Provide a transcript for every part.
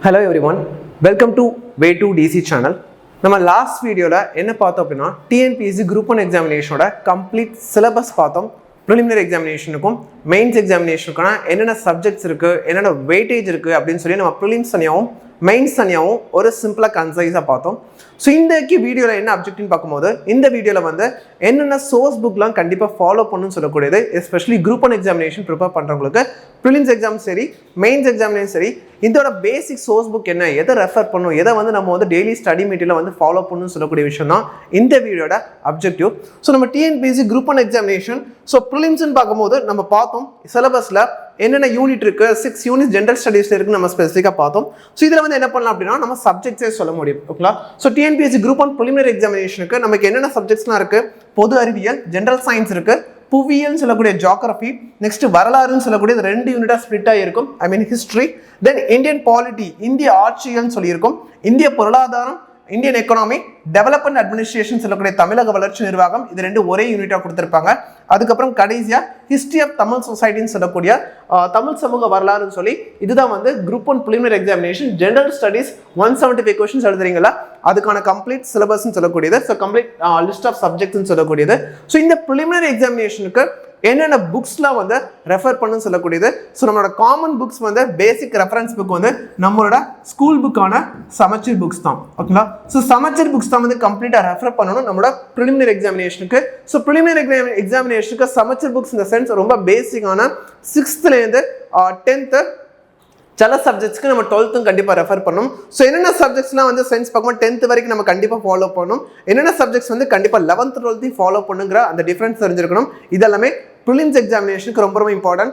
Hello everyone, welcome to Way to DC channel. நம்ம last வீடியோல என்ன பார்த்தோம் அப்படின்னா TNPSC Group 1 எக்ஸாமினேஷனோட கம்ப்ளீட் சிலபஸ் பார்த்தோம். ப்ரிலிமினரி எக்ஸாமினேஷனுக்கும் மெயின்ஸ் எக்ஸாமினேஷனுக்கான என்னென்ன சப்ஜெக்ட்ஸ் இருக்கு, என்னென்ன வெயிட்டேஜ் இருக்கு அப்படின்னு சொல்லி நம்ம ப்ரிலிம்ஸ் தனியாகவும் மெயின்ஸ் தனியாகவும் ஒரு சிம்பிளாக கன்சைஸாக பார்த்தோம். ஸோ இன்றைக்கு வீடியோவில் என்ன அப்ஜெக்ட்னு பார்க்கும்போது இந்த வீடியோவில் வந்து என்னென்ன சோர்ஸ் புக்லாம் கண்டிப்பாக ஃபாலோ பண்ணணும்னு சொல்லக்கூடியது, எஸ்பெஷலி குரூப் 1 எக்ஸாமினேஷன் ப்ரிப்பேர் பண்ணுறவங்களுக்கு ப்ரிலிம்ஸ் எக்ஸாம் சரி மெயின்ஸ் எக்ஸாம்லேயும் சரி இதோட பேசிக் சோர்ஸ் புக் என்ன, எதை ரெஃபர் பண்ணணும், எதை வந்து நம்ம வந்து டெய்லி ஸ்டடி மெட்டீரியல் வந்து ஃபாலோ பண்ணணும்னு சொல்லக்கூடிய விஷயம் தான் இந்த வீடியோட அப்ஜெக்டிவ். ஸோ நம்ம TNPSC Group 1 எக்ஸாமினேஷன் ஸோ ப்ரிலிம்ஸ்ன்னு பார்க்கும்போது நம்ம பார்த்தோம் சிலபஸில் என்னென்ன யூனிட் இருக்கு, 6 யூனிட் ஜென்ரல் ஸ்டடீஸ்ல இருக்கு நம்ம ஸ்பெசிஃபிக்காக பார்த்தோம். ஸோ இதில் வந்து என்ன பண்ணலாம் அப்படின்னா நம்ம சப்ஜெக்ட்ஸே சொல்ல முடியும். ஓகேங்களா? ஸோ TNPSC Group 1 ப்ரிலிமினரி எக்ஸாமினேஷனுக்கு நமக்கு என்னென்ன சப்ஜெக்ட்ஸ்லாம் இருக்கு, பொது அறிவியல், ஜென்ரல் சயின்ஸ் இருக்கு, புவியியல் சொல்லக்கூடிய ஜியோகிராஃபி, நெக்ஸ்ட் வரலாறுன்னு சொல்லக்கூடிய 2 யூனிட்டா ஸ்பிளிட் ஆகிருக்கும். ஐ மீன் ஹிஸ்டரி, தென் இந்தியன் பாலிட்டி, இந்திய ஆட்சியல்னு சொல்லியிருக்கும், இந்திய பொருளாதாரம், இந்தியன் எக்கனாமி, டெவலப்மெண்ட் அட்மினிஸ்ட்ரேஷன் சொல்லக்கூடிய தமிழக வளர்ச்சி நிர்வாகம், இது 2 ஒரே யூனிட்டா கொடுத்திருப்பாங்க. அதுக்கப்புறம் கடைசியா ஹிஸ்டரி ஆஃப் தமிழ் சொசைட்டின்னு சொல்லக்கூடிய தமிழ் சமூக வரலாறுன்னு சொல்லி இதுதான் வந்து group 1 preliminary examination general studies 175 questions எழுதுறீங்களா அதுக்கான கம்ப்ளீட் சிலபஸ்ன்னு சொல்லக்கூடியது. ஸோ கம்ப்ளீட் லிஸ்ட் ஆஃப் சப்ஜெக்ட்ஸ்ன்னு சொல்லக்கூடியது. ஸோ இந்த ப்ரிலிமினரி எக்ஸாமினேஷனுக்கு என்னென்ன புக்ஸ்லாம் வந்து ரெஃபர் பண்ணுன்னு சொல்லக்கூடியது. ஸோ நம்மளோட காமன் புக்ஸ் வந்து பேசிக் ரெஃபரன்ஸ் புக் வந்து நம்மளோட ஸ்கூல் புக்கான சமச்சீர் புக்ஸ் தான். ஓகேங்களா? ஸோ சமச்சீர் புக்ஸ் தான் வந்து கம்ப்ளீட்டாக ரெஃபர் பண்ணணும் நம்மளோட ப்ரிலிமினரி எக்ஸாமினேஷனுக்கு. ஸோ ப்ரிலிமினரி எக்ஸாமினேஷனுக்கு சமச்சீர் புக்ஸ் இந்த சென்ஸ் ரொம்ப பேசிக்கான 6th 10th சில சப்ஜெக்ட்ஸ்க்கு நம்ம 12th கண்டிப்பாக ரெஃபர் பண்ணணும். ஸோ என்னென்ன சப்ஜெக்ட்ஸ்லாம் வந்து சயின்ஸ் பார்க்கும்போது 10th வரைக்கும் நம்ம கண்டிப்பாக ஃபாலோ பண்ணணும், என்னென்ன சப்ஜெக்ட்ஸ் வந்து கண்டிப்பாக 11th 12th ஃபாலோ பண்ணுங்கிற அந்த டிஃப்ரென்ஸ் தெரிஞ்சிருக்கணும். இதெல்லாமே ப்ரிலிம்ஸ் எக்ஸாமினேஷனுக்கு ரொம்ப ரொம்ப இம்பார்ட்டன்ட்.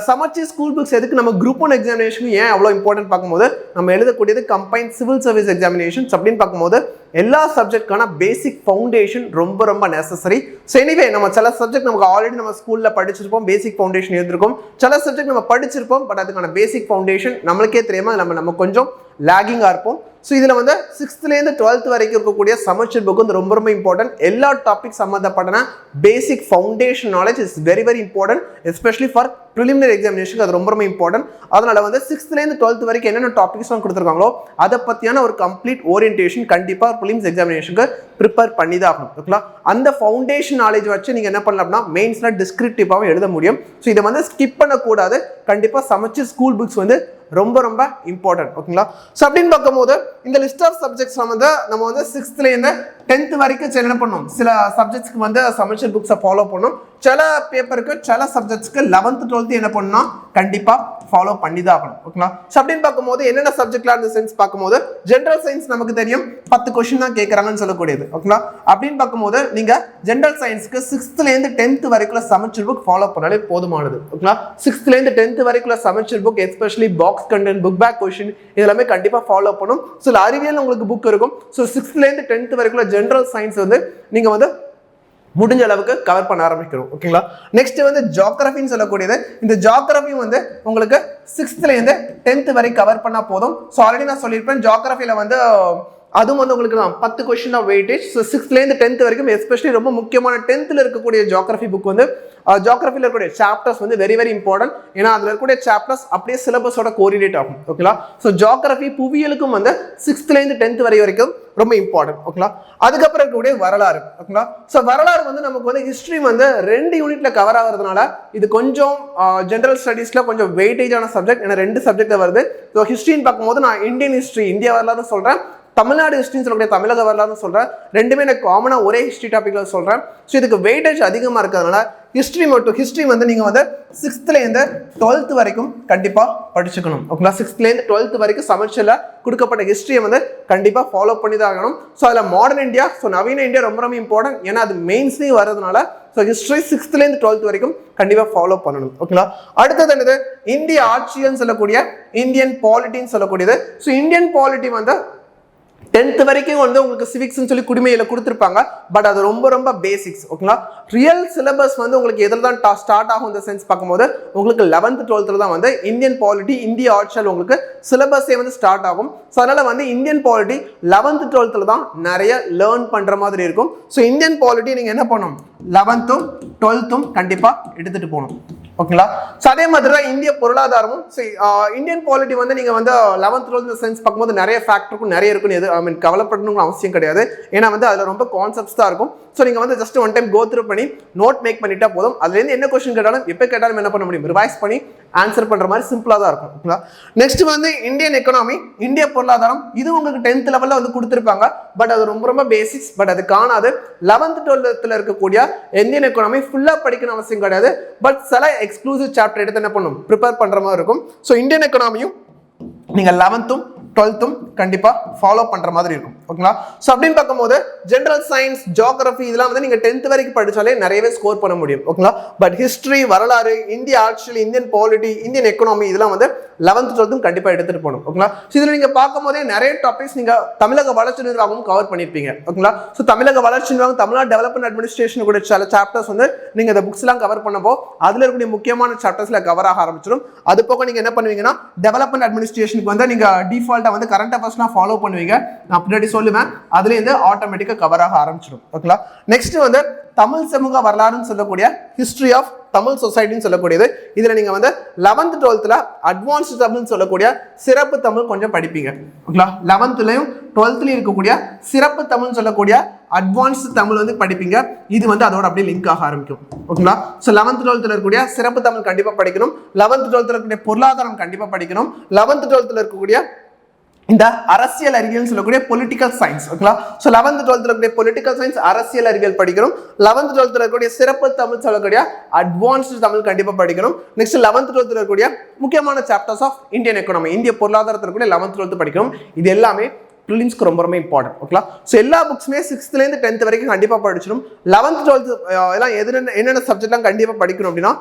சமச்சீர் ஸ்கூல் புக்ஸ் எதுக்கு நம்ம குரூப் 1 எக்ஸாமினேஷனுக்கு ஏன் அவ்வளோ இம்பார்ட்டன்ட் பார்க்கும்போது நம்ம எழுதக்கூடியது கம்பைன்ட் சிவில் சர்வீஸ் எக்ஸாமினேஷன்ஸ் அப்படின்னு பார்க்கும்போது எல்லா சப்ஜெக்ட்கான பேசிக் ஃபவுண்டேஷன் ரொம்ப ரொம்ப நெசசரி. ஸோ எனிவே நம்ம சில சப்ஜெக்ட் நமக்கு ஆல்ரெடி நம்ம ஸ்கூலில் படிச்சிருப்போம், பேசிக் ஃபவுண்டேஷன் எழுதிருக்கோம். சில சப்ஜெக்ட் நம்ம படிச்சிருப்போம், பட் அதுக்கான பேசிக் ஃபவுண்டேஷன் நம்மளுக்கே தெரியாம நம்ம கொஞ்சம் லேகிங்காக இருப்போம். ஸோ இதில் வந்து 6th 12th வரைக்கும் இருக்கக்கூடிய சமச்சீர் புக் வந்து ரொம்ப ரொம்ப இம்பார்ட்டன்ட். எல்லா டாபிக் சம்மந்தப்பட்டன basic foundation knowledge is very very important, especially for preliminary எக்ஸாமினேஷனுக்கு அது ரொம்ப ரொம்ப இம்பார்ட்டன்ட். அதனால வந்து 6th 12th வரைக்கும் என்னென்ன டாபிக்ஸ்லாம் கொடுத்துருக்காங்களோ அதை பற்றியான ஒரு கம்ப்ளீட் ஓரியன்டேஷன் கண்டிப்பாக ப்ரிலிம்ஸ் எக்ஸாமினேஷனுக்கு ப்ரிப்பேர் பண்ணி தான் ஆகணும். ஓகேங்களா? அந்த ஃபவுண்டேஷன் நாலேஜ் வச்சு நீங்கள் என்ன பண்ணலாம் அப்படின்னா மெயின்ஸில் டிஸ்கிரிப்டிவாகவும் எழுத முடியும். ஸோ இதை வந்து ஸ்கிப் பண்ணக்கூடாது. கண்டிப்பாக சமச்சீர் ஸ்கூல் புக்ஸ் வந்து ரொம்ப ரொம்ப இம்பார்ட்டன்ட். ஓகேங்களா? ஸோ அப்படின்னு பார்க்கும்போது இந்த லிஸ்ட் ஆஃப் சப்ஜெக்ட்ஸ் வந்து நம்ம வந்து 6th 10th வரைக்கும் என்ன பண்ணணும், சில சப்ஜெக்ட்ஸ்க்கு வந்து சமச்சீர் புக்ஸை ஃபாலோ பண்ணணும். சில பேப்பருக்கு சில சப்ஜெக்ட்ஸ்க்கு 11th 12th என்ன பண்ணணும் கண்டிப்பாக ஃபாலோ பண்ணி தான் ஆகணும். ஓகேங்களா? ஸோ அப்படின்னு பார்க்கும்போது என்னென்ன சப்ஜெக்ட்லாம் இந்த சென்ஸ் பார்க்கும்போது ஜென்ரல் சயின்ஸ் நமக்கு தெரியும் 10 கொஸ்டின் தான் கேட்குறாங்கன்னு சொல்லக்கூடியது. ஓகேங்களா? அப்படின்னு பார்க்கும்போது நீங்கள் ஜென்ரல் சயின்ஸ்க்கு 6th 10th வரைக்குள்ள சமச்சீர் புக் ஃபாலோ பண்ணாலே போதுமானது. ஓகேங்களா? 6th 10th வரைக்குள்ள சமச்சீர் book especially box content, book back question இதெல்லாமே கண்டிப்பாக ஃபாலோ பண்ணும். ஸோ அறிவியல் உங்களுக்கு புக் இருக்கும். So 6th 10th வரைக்குள்ள general science வந்து நீங்கள் வந்து முடிஞ்ச அளவுக்கு கவர் பண்ண ஆரம்பிக்கிறோம். ஓகேங்களா? நெக்ஸ்ட் வந்து ஜியோகிராஃபின்னு சொல்லக்கூடியது. இந்த ஜியோகிராஃபி வந்து உங்களுக்கு 6th 10th வரை கவர் பண்ணா போதும். ஸோ ஆல்ரெடி நான் சொல்லியிருப்பேன் ஜியோகிராஃபியில் வந்து அதுவும் வந்து உங்களுக்கு தான் 10 question of weightage. So 6th 10th வரைக்கும் எஸ்பெஷலி ரொம்ப முக்கியமான 10th இருக்கக்கூடிய ஜியோகிராஃபி புக் வந்து ஜியோகிராஃபியில் இருக்கக்கூடிய சாப்டர்ஸ் வந்து வெரி வெரி இம்பார்ட்டன்ட். ஏன்னா அதில் இருக்கக்கூடிய சாப்டர்ஸ் அப்படியே சிலபஸோட கோரிலேட் ஆகும். ஓகேங்களா? ஸோ ஜியோகிராஃபி புவியியலுக்கும் வந்து 6th 10th வரைக்கும் ரொம்ப இம்பார்ட்டன்ட். ஓகேங்களா? அதுக்கப்புறம் இருக்கக்கூடிய வரலாறு. ஓகேங்களா? ஸோ வரலாறு வந்து நமக்கு வந்து ஹிஸ்ட்ரி வந்து 2 யூனிட்ல கவர் ஆகிறதுனால இது கொஞ்சம் ஜென்ரல் ஸ்டடீஸ்ல கொஞ்சம் வெயிட்டேஜான சப்ஜெக்ட். ஏன்னா 2 சப்ஜெக்ட் வருது. ஸோ ஹிஸ்ட்ரின்னு பார்க்கும்போது நான் இந்தியன் ஹிஸ்ட்ரி இந்தியா வரலாறு சொல்றேன், தமிழ்நாடு ஹிஸ்ட்ரின்னு சொல்லக்கூடிய தமிழக வரலாறுன்னு சொல்றேன். ரெண்டுமே எனக்கு காமனாக ஒரே ஹிஸ்ட்ரி டாபிக்ல சொல்றேன். ஸோ இதுக்கு வெயிட்டேஜ் அதிகமாக இருக்கிறதுனால ஹிஸ்ட்ரி வந்து நீங்க வந்து 6th 12th வரைக்கும் கண்டிப்பா படிச்சுக்கணும். ஓகேங்களா? 6th 12th வரைக்கும் சமச்சீர்ல கொடுக்கப்பட்ட ஹிஸ்டரியை வந்து கண்டிப்பா ஃபாலோ பண்ணி தான் ஆகணும். ஸோ அதில் மாடர்ன் இந்தியா, ஸோ நவீன இந்தியா ரொம்ப ரொம்ப இம்பார்ட்டன்ட். ஏன்னா அது மெயின்ஸ்லேயும் வரதுனால ஸோ ஹிஸ்டரி 6th 12th வரைக்கும் கண்டிப்பா ஃபாலோ பண்ணணும். ஓகேங்களா? அடுத்தது என்னது, இந்திய ஆட்சியல்னு சொல்லக்கூடிய இந்தியன் பாலிட்டின்னு சொல்லக்கூடியது. ஸோ இந்தியன் பாலிட்டி வந்து 10th வரைக்கும் வந்து உங்களுக்கு சிவிக்ஸ்னு சொல்லி குடிமையில கொடுத்துருப்பாங்க. பட் அது ரொம்ப ரொம்ப பேசிக்ஸ். ஓகேங்களா? ரியல் சிலபஸ் வந்து உங்களுக்கு எதில் தான் ஸ்டார்ட் ஆகும் இந்த சென்ஸ் பார்க்கும்போது உங்களுக்கு 11th 12th தான் வந்து இந்தியன் பாலிட்டி இந்திய ஆட்சியல் உங்களுக்கு சிலபஸே வந்து ஸ்டார்ட் ஆகும். ஸோ அதனால வந்து இந்தியன் பாலிட்டி 11th 12th தான் நிறைய லேர்ன் பண்ற மாதிரி இருக்கும். ஸோ இந்தியன் பாலிட்டி நீங்க என்ன பண்ணணும், 11th 12th கண்டிப்பா எடுத்துட்டு போகணும். ஓகேங்களா. ஸோ அதே மாதிரி தான் இந்திய பொருளாதாரமும் இந்தியன் பாலிட்டி வந்து நீங்கள் வந்து 11th 12th சயின்ஸ் பார்க்கும்போது நிறைய ஃபேக்டருக்கும் நிறைய இருக்குன்னு எது ஐ மீன் கவலைப்படணும்னு அவசியம் கிடையாது. ஏன்னா வந்து அதில் ரொம்ப கான்செப்ட்ஸ் தான் இருக்கும். ஸோ நீங்கள் வந்து just one time go through பண்ணி நோட் மேக் பண்ணிட்டா போதும். அதுலேருந்து என்ன கொஸ்டின் கேட்டாலும் எப்போ கேட்டாலும் என்ன பண்ண முடியும், ரிவைஸ் பண்ணி ஆன்சர் பண்ணுற மாதிரி சிம்பிளாக தான் இருக்கும். ஓகேங்களா. நெக்ஸ்ட் வந்து இந்தியன் எக்கனாமி, இந்திய பொருளாதாரம். இது உங்களுக்கு 10th லெவலில் வந்து கொடுத்துருப்பாங்க. பட் அது ரொம்ப ரொம்ப பேசிக்ஸ். பட் அது காணாது. 11th 12th இருக்கக்கூடிய இந்தியன் எக்கனாமி ஃபுல்லாக படிக்கணும் அவசியம் கிடையாது. பட் சில எக்ஸ்க்ளூசிவ் சாப்டர் எடுத்து என்ன பண்ணும், ப்ரிப்பேர் பண்ற மாதிரி இருக்கும். ஸோ இந்தியன் எக்கனாமியும் நீங்க 11th 12th கண்டிப்பா ஃபாலோ பண்ற மாதிரி இருக்கும். ஓகேங்களா. ஸோ அப்படின்னு பார்க்கும்போது ஜெனரல் சயின்ஸ், ஜியோகிராஃபி இதெல்லாம் வந்து நீங்க 10th வரைக்கும் படிச்சாலே நிறையவே ஸ்கோர் பண்ண முடியும். ஓகேங்களா. பட் ஹிஸ்டரி, வரலாறு, இந்திய ஆட்சியல், இந்தியன் பாலிட்டி, இந்தியன் எக்கனாமி இதெல்லாம் வந்து 11th 12th கண்டிப்பா எடுத்துட்டு போகணும். ஓகேங்களா. ஸோ இதுல நீங்க பார்க்கும் போதே நிறைய டாபிக்ஸ் நீங்க தமிழக வளர்ச்சி நிர்வாகம் கவர் பண்ணிருப்பீங்க. ஓகேங்களா. ஸோ தமிழக வளர்ச்சி நிர்வாகம், தமிழ்நாடு டெவலப்மெண்ட் அட்மினிஸ்ட்ரேஷன் கூட சில சாப்டர்ஸ் வந்து நீங்க இந்த புக்ஸ் எல்லாம் கவர் பண்ணப்போ அதுல இருக்கக்கூடிய முக்கியமான சாப்டர்ஸ்ல கவர் ஆக ஆரம்பிச்சிடும். அது போக நீங்க என்ன பண்ணுவீங்கன்னா டெவலப்மெண்ட் அட்மினிஸ்ட்ரேஷனுக்கு வந்து நீங்க டிஃபால்ட்டா வந்து கரண்ட் அஃபேர்ஸ்லாம் ஃபாலோ பண்ணுவீங்க. நான் பின்னாடி சொல்லுவேன். அதுல இருந்து ஆட்டோமேட்டிக்கா கவர் ஆக ஆரம்பிச்சிடும். ஓகேங்களா. நெக்ஸ்ட் வந்து தமிழ் சமூக வரலாறுன்னு சொல்லக்கூடிய ஹிஸ்டரி ஆஃப் தமிழ் சொசைட்டின்னு சொல்லக்கூடியது. இதுல நீங்க வந்து 11th 12th அட்வான்ஸ்டு தமிழ்னு சொல்லக்கூடிய சிறப்பு தமிழ் கொஞ்சம் படிப்பீங்க. ஓகேங்களா. 11thலயும் 12thலயும் இருக்கக்கூடிய சிறப்பு தமிழ் சொல்லக்கூடிய அட்வான்ஸ்டு தமிழ் வந்து படிப்பீங்க. இது வந்து அதோட அப்படியே லிங்க் ஆக ஆரம்பிக்கும். ஓகேங்களா. ஸோ 11th 12th இருக்கக்கூடிய சிறப்பு தமிழ் கண்டிப்பா படிக்கணும். 11th 12th இருக்கக்கூடிய பொருளாதாரம் கண்டிப்பா படிக்கணும். 11th 12th இருக்கக்கூடிய இந்த அரசியல் அறிவியல் சொல்லக்கூடிய பொலிட்டிக்கல் சயின்ஸ். ஓகேங்களா. ஸோ 11th 12th இருக்கக்கூடிய பொலிட்டிக்கல் சயின்ஸ், அரசியல் அறிவியல் படிக்கணும். 11th 12th இருக்கக்கூடிய சிறப்பு தமிழ் சொல்லக்கூடிய அட்வான்ஸ்டு தமிழ் கண்டிப்பா படிக்கணும். நெக்ஸ்ட் 11th 12th இருக்கக்கூடிய முக்கியமான சாப்டர்ஸ் ஆஃப் இந்தியன் எக்கனாமி, இந்திய பொருளாதாரத்தில் இருக்கக்கூடிய 11th 12th படிக்கணும். இது எல்லாமே ப்ரிலிம்ஸ்க்கு ரொம்ப ரொம்ப இம்பார்ட்டன்ட். ஓகேங்களா. ஸோ எல்லா புக்ஸுமே 6thலேருந்து 10th வரைக்கும் கண்டிப்பாக படிச்சிடும். 11th 12th எல்லாம் என்னென்ன சப்ஜெக்ட்லாம் கண்டிப்பாக படிக்கணும் அப்படின்னா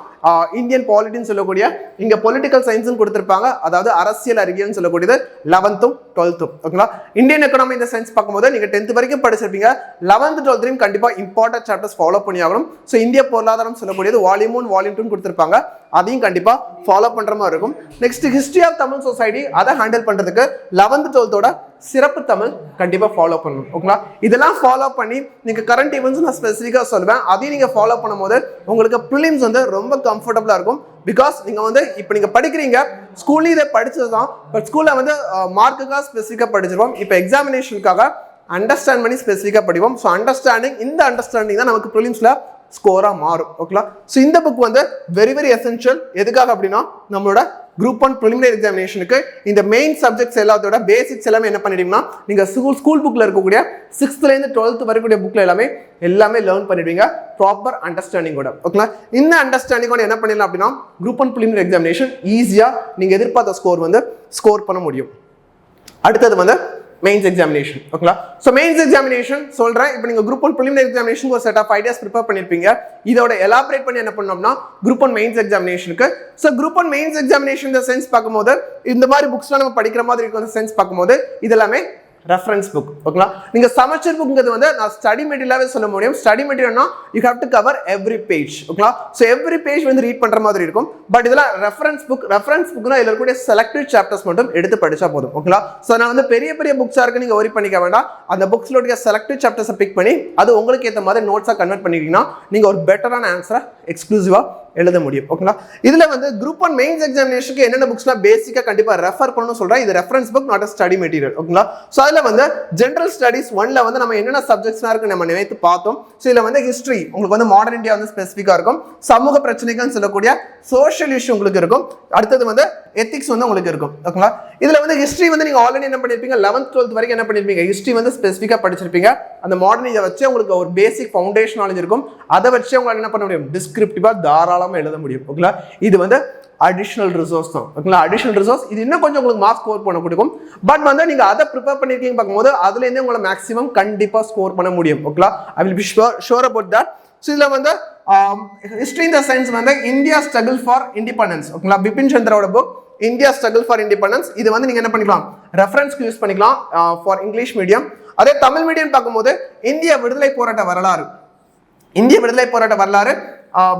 இந்தியன் பாலிட்டின்னு சொல்லக்கூடிய இங்கே பொலிட்டிக்கல் சயின்ஸ்னு கொடுத்துருப்பாங்க. அதாவது அரசியல் அறிவியல்னு சொல்லக்கூடியது 11th 12th. ஓகேங்களா. இந்தியன் எக்கனாமி இந்த சயின்ஸ் பார்க்கும்போது நீங்கள் 10th வரைக்கும் படிச்சிருப்பீங்க. 11th 12th கண்டிப்பாக இம்பார்ட்டன்ட் சாப்டர்ஸ் ஃபாலோ பண்ணி ஆகணும். ஸோ இந்திய பொருளாதாரம் சொல்லக்கூடியது வால்யூம் 1 வால்யூம் 2 கொடுத்துருப்பாங்க. அதையும் கண்டிப்பா ஃபாலோ பண்ற மாதிரி இருக்கும். Next history of Tamil society, அதை ஹேண்டில் பண்றதுக்கு 11th 12th சிறப்பு தமிழ் கண்டிப்பா ஃபாலோ பண்ணணும். ஓகேங்களா. இதெல்லாம் ஃபாலோ பண்ணி நீங்க கரண்ட் ஈவெண்ட்ஸ் நான் ஸ்பெசிஃபிக்கா சொல்லுவேன். அதையும் நீங்க ஃபாலோ பண்ணும்போது உங்களுக்கு ப்ரிலிம்ஸ் வந்து ரொம்ப கம்ஃபர்டபுளா இருக்கும். பிகாஸ் நீங்க வந்து இப்போ நீங்க படிக்கிறீங்க, ஸ்கூல்ல இதை படிச்சது தான். பட் ஸ்கூல்ல வந்து மார்க்குக்காக ஸ்பெசிஃபிக்கா படிச்சிருவோம். இப்போ எக்ஸாமினேஷனுக்காக அண்டர்ஸ்டாண்ட் பண்ணி ஸ்பெசிஃபிக்கா படிப்போம். ஸோ இந்த அண்டர்ஸ்டாண்டிங் தான் நமக்கு ப்ரிலிம்ஸ்ல ஸ்கோரா மாறும். ஓகேங்களா. ஸோ இந்த புக் வந்து வெரி வெரி எசென்ஷியல். எதுக்காக அப்படின்னா நம்மளோட குரூப் 1 ப்ரிலிமினரி எக்ஸாமினேஷனுக்கு இந்த மெயின் சப்ஜெக்ட்ஸ் எல்லாத்தோட பேசிக்ஸ் எல்லாமே என்ன பண்ணிட்டீங்கன்னா நீங்க ஸ்கூல் புக்ல இருக்கக்கூடிய 6thலேருந்து 12th வரைக்கூடிய புக்ல எல்லாமே லேர்ன் பண்ணிடுவீங்க ப்ராப்பர் அண்டர்ஸ்டாண்டிங்கோட. ஓகேங்களா. இந்த அண்டர்ஸ்டாண்டிங்கோட என்ன பண்ணிடலாம் அப்படின்னா குரூப் 1 ப்ரிலிமினரி எக்ஸாமினேஷன் ஈஸியா நீங்க எதிர்பார்த்த ஸ்கோர் வந்து ஸ்கோர் பண்ண முடியும். அடுத்தது வந்து மெயின்ஸ் எக்ஸாமினேஷன். ஓகேங்களா. ஸோ மெயின்ஸ் எக்ஸாமினேஷன் சொல்றேன். இப்போ நீங்க குரூப் 1 ப்ரிலிமினரி எக்ஸாமினேஷன் ஒரு செட் ஆஃப் ஐடியாஸ் ப்ரிப்பேர் பண்ணிருப்பீங்க. இதோட எலாபரேட் பண்ணி என்ன பண்ணோம்னா குரூப் 1 மெயின்ஸ் எக்ஸாமினேஷனுக்கு. ஸோ குரூப் 1 மெயின்ஸ் எக்ஸாமினேஷன் இந்த சென்ஸ் பார்க்கும்போது இந்த மாதிரி புக்ஸ்லாம் நம்ம படிக்கிற மாதிரி இருக்கும். சென்ஸ் பார்க்கும்போது இதெல்லாமே ரெஃபரன்ஸ் புக். ஓகேங்களா. நீங்க சமச்சர் புக்ங்கிறது வந்து நான் ஸ்டடி மெட்டீரியலாவே சொல்ல முடியும். ஸ்டடி மெட்டீரியல்னா you have to cover every page. ஓகேங்களா. ஸோ எவ்ரி பேஜ் வந்து ரீட் பண்ற மாதிரி இருக்கும். பட் இதெல்லாம் ரெஃபரன்ஸ் புக்னா இதுல இருக்கக்கூடிய செலக்டட் சாப்டர்ஸ் மட்டும் எடுத்து படிச்சா போதும். ஓகேங்களா. ஸோ நான் வந்து பெரிய புக்ஸா இருக்கு நீங்க ஒரி பண்ணிக்க வேண்டாம். அந்த புக்ஸ்லோட செலக்டட் சாப்டர்ஸை பிக் பண்ணி அது உங்களுக்கு ஏற்ற மாதிரி நோட்ஸா கன்வெர்ட் பண்ணிட்டீங்கன்னா நீங்க ஒரு பெட்டரான ஆன்சரை எக்ஸ்க்ளூசிவா எழுத முடியும். ஓகேங்களா. இதுல வந்து குரூப் 1 மெயின்ஸ் எக்ஸாமினேஷனுக்கு என்னென்ன புக்ஸ்லாம் பேசிக்கா கண்டிப்பா ரெஃபர் பண்ணணும்னு சொல்றேன். இது reference book, not study material. ஓகேங்களா. ஸோ அதுல வந்து ஜெனரல் ஸ்டடிஸ் 1ல வந்து நம்ம என்னென்ன சப்ஜெக்ட்ஸ்லாம் இருக்கு நம்ம நினைத்து பார்த்தோம். ஸோ இதுல வந்து ஹிஸ்டரி உங்களுக்கு வந்து மாடர்ன் இந்தியா வந்து ஸ்பெசிஃபிக்கா இருக்கும். சமூக பிரச்சனைகள் சொல்லக்கூடிய சோஷியல் இஷ்யூ உங்களுக்கு இருக்கும். அடுத்தது வந்து எத்திக்ஸ் வந்து உங்களுக்கு இருக்கும். ஓகேங்களா. இதுல வந்து ஹிஸ்டரி வந்து நீங்க ஆல்ரெடி என்ன பண்ணிருப்பீங்க 11th 12th வரைக்கும் என்ன பண்ணிருப்பீங்க ஹிஸ்டரி வந்து ஸ்பெசிஃபிக்கா படிச்சிருப்பீங்க. அந்த மாடர்ன் இதை வச்சு உங்களுக்கு ஒரு பேசிக் ஃபவுண்டேஷன் நாலேஜ் இருக்கும். அதை வச்சு உங்களால என்ன பண்ண முடியும் டிஸ்கிரிப்டிவா தாராளமா எழுத முடியும். ஓகேங்களா. இது வந்து அடிஷனல் ரிசோர்ஸ் தான். ஓகேங்களா. அடிஷனல் ரிசோர்ஸ் இது இன்னும் கொஞ்சம் உங்களுக்கு மார்க் ஸ்கோர் பண்ண கொடுக்கும். பட் வந்து நீங்க அதை ப்ரிப்பேர் பண்ணிருக்கீங்க பார்க்கும்போது அதுல இருந்து உங்களை மேக்ஸிமம் கண்டிப்பா ஸ்கோர் பண்ண முடியும். ஓகேங்களா. I will be sure about that. So இதுல வந்து ஹிஸ்டரி இன் த சயின்ஸ் வந்து இந்தியா ஸ்ட்ரகிள் ஃபார் இண்டிபெண்டன்ஸ். ஓகேங்களா. பிபின் சந்திராவோட book India struggle for independence. இது வந்து நீங்க என்ன பண்ணிக்கலாம் ரெஃபரன்ஸ்க்கு யூஸ் பண்ணிக்கலாம் ஃபார் இங்கிலீஷ் மீடியம். அதே தமிழ் மீடியம் பார்க்கும்போது இந்திய விடுதலை போராட்ட வரலாறு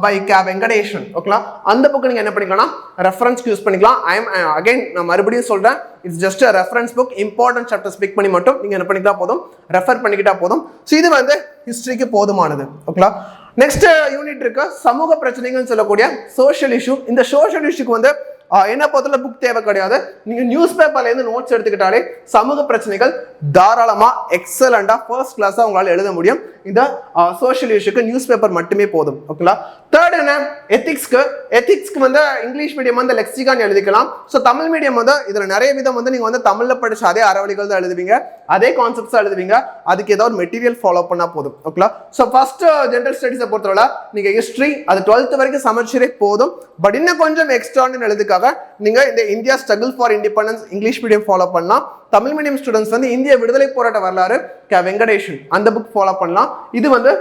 பை கே வெங்கடேஷன். ஓகேங்களா. அந்த புக் நீங்க என்ன பண்ணிக்கலாம் ரெஃபரன்ஸ்க்கு யூஸ் பண்ணிக்கலாம். நான் மறுபடியும் சொல்றேன், it's just a reference book. Important chapters pick பண்ணி மட்டும் நீங்க என்ன பண்ணிக்கலாம் போதும் ரெஃபர் பண்ணிக்கிட்டா போதும். ஸோ இது வந்து ஹிஸ்டரிக்கு போதுமானது. ஓகேங்களா. நெக்ஸ்ட் யூனிட் இருக்கு சமூக பிரச்சனைகள்னு சொல்லக்கூடிய சோஷியல் இஷ்யூ. இந்த சோஷியல் இஷ்யூக்கு வந்து என்ன பொறுத்தல புக் தேவை கிடையாது. நீங்க நியூஸ் பேப்பர்ல இருந்து நோட்ஸ் எடுத்துக்கிட்டாலே சமூக பிரச்சனைகள் தாராளமா எக்ஸலண்டா ஃபர்ஸ்ட் கிளாஸா உங்களால எழுத முடியும். இந்த சோஷியல் இஷ்யூக்கு நியூஸ் பேப்பர் மட்டுமே போதும். ஓகேங்களா. தேர்ட் என்ன எத்திக்ஸ்க்கு வந்து இங்கிலீஷ் மீடியம் வந்து லெக்சிகான் எழுதிக்கலாம். ஸோ தமிழ் மீடியம் வந்து இதுல நிறைய விதம் வந்து நீங்க வந்து தமிழ்ல படிச்ச அதே அறவழிகள் தான் எழுதுவீங்க, அதே கான்செப்ட்ஸ் தான் எழுதுவீங்க. அதுக்கு ஏதாவது ஒரு மெட்டீரியல் ஃபாலோ பண்ணா போதும். ஓகேங்களா. ஸோ ஃபர்ஸ்ட் ஜெனரல் ஸ்டடீஸை பொறுத்தவரை நீங்க ஹிஸ்டரி அது 12th வரைக்கும் சமைச்சரே போதும். பட் இன்னும் கொஞ்சம் எக்ஸ்ட்ரான்னு எழுதுக்காக நீங்க இந்த India struggle for independence English medium follow பண்ணலாம். தமிழ் மீடியம் ஸ்டூடெண்ட்ஸ் வந்து இந்திய விடுதலை போராட்ட வரலாறு வெங்கடேஷன் அந்த புக் ஃபாலோ பண்ணலாம். இது வந்து